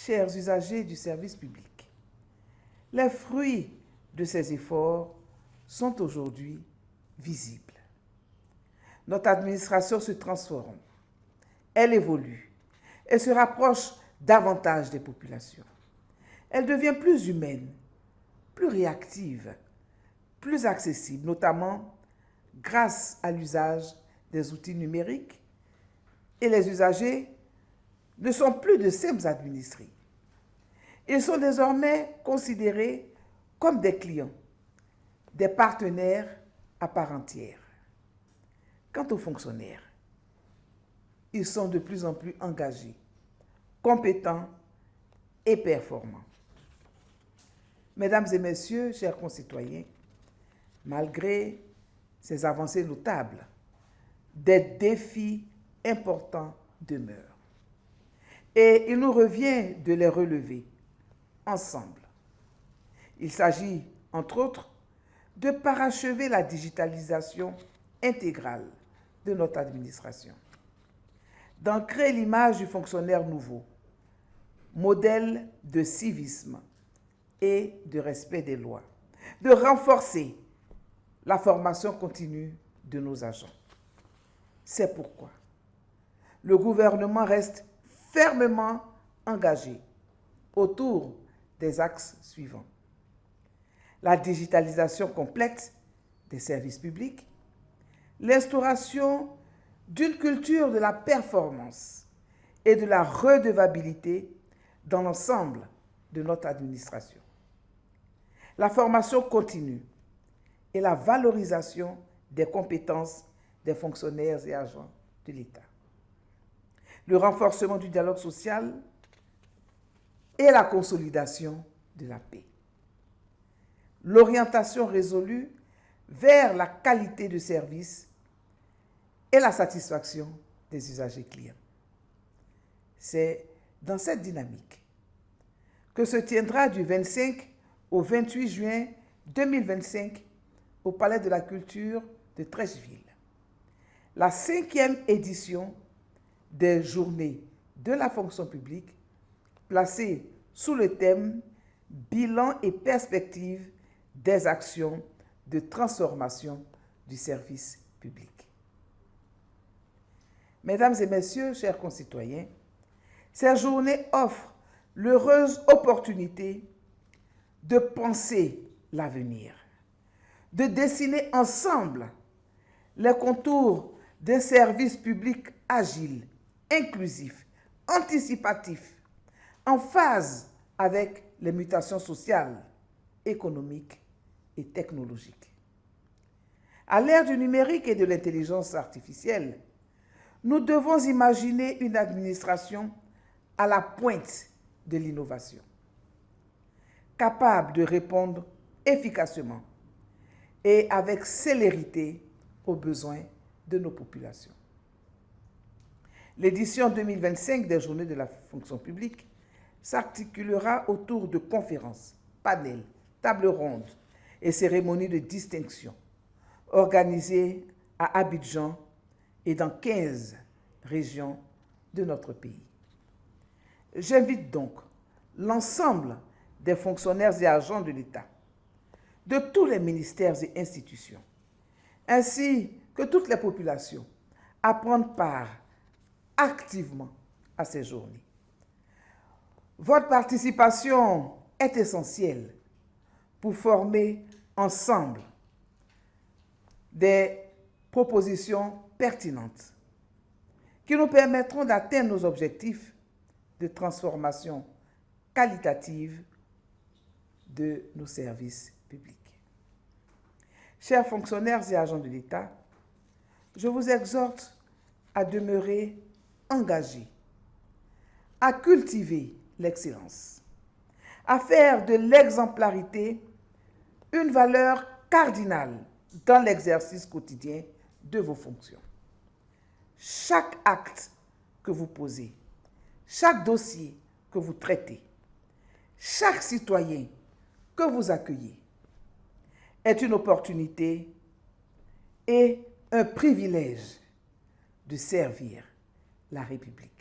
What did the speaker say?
Chers usagers du service public, les fruits de ces efforts sont aujourd'hui visibles. Notre administration se transforme, elle évolue et se rapproche davantage des populations. Elle devient plus humaine, plus réactive, plus accessible, notamment grâce à l'usage des outils numériques, et les usagers ne sont plus de simples administrés. Ils sont désormais considérés comme des clients, des partenaires à part entière. Quant aux fonctionnaires, ils sont de plus en plus engagés, compétents et performants. Mesdames et messieurs, chers concitoyens, malgré ces avancées notables, des défis importants demeurent. Et il nous revient de les relever ensemble. Il s'agit, entre autres, de parachever la digitalisation intégrale de notre administration, d'ancrer l'image du fonctionnaire nouveau, modèle de civisme et de respect des lois, de renforcer la formation continue de nos agents. C'est pourquoi le gouvernement reste fermement engagé autour des axes suivants. La digitalisation complète des services publics, l'instauration d'une culture de la performance et de la redevabilité dans l'ensemble de notre administration, la formation continue et la valorisation des compétences des fonctionnaires et agents de l'État, le renforcement du dialogue social et la consolidation de la paix, l'orientation résolue vers la qualité de service et la satisfaction des usagers clients. C'est dans cette dynamique que se tiendra du 25 au 28 juin 2025 au Palais de la Culture de Treichville la 5e édition des Journées de la fonction publique placée sous le thème « Bilan et perspectives des actions de transformation du service public ». Mesdames et messieurs, chers concitoyens, ces journées offrent l'heureuse opportunité de penser l'avenir, de dessiner ensemble les contours d'un service public agile, inclusif, anticipatif, en phase avec les mutations sociales, économiques et technologiques. À l'ère du numérique et de l'intelligence artificielle, nous devons imaginer une administration à la pointe de l'innovation, capable de répondre efficacement et avec célérité aux besoins de nos populations. L'édition 2025 des Journées de la fonction publique s'articulera autour de conférences, panels, tables rondes et cérémonies de distinction organisées à Abidjan et dans 15 régions de notre pays. J'invite donc l'ensemble des fonctionnaires et agents de l'État, de tous les ministères et institutions, ainsi que toutes les populations, à prendre part activement à ces journées. Votre participation est essentielle pour former ensemble des propositions pertinentes qui nous permettront d'atteindre nos objectifs de transformation qualitative de nos services publics. Chers fonctionnaires et agents de l'État, je vous exhorte à demeurer engagés, à cultiver l'excellence, à faire de l'exemplarité une valeur cardinale dans l'exercice quotidien de vos fonctions. Chaque acte que vous posez, chaque dossier que vous traitez, chaque citoyen que vous accueillez est une opportunité et un privilège de servir la République.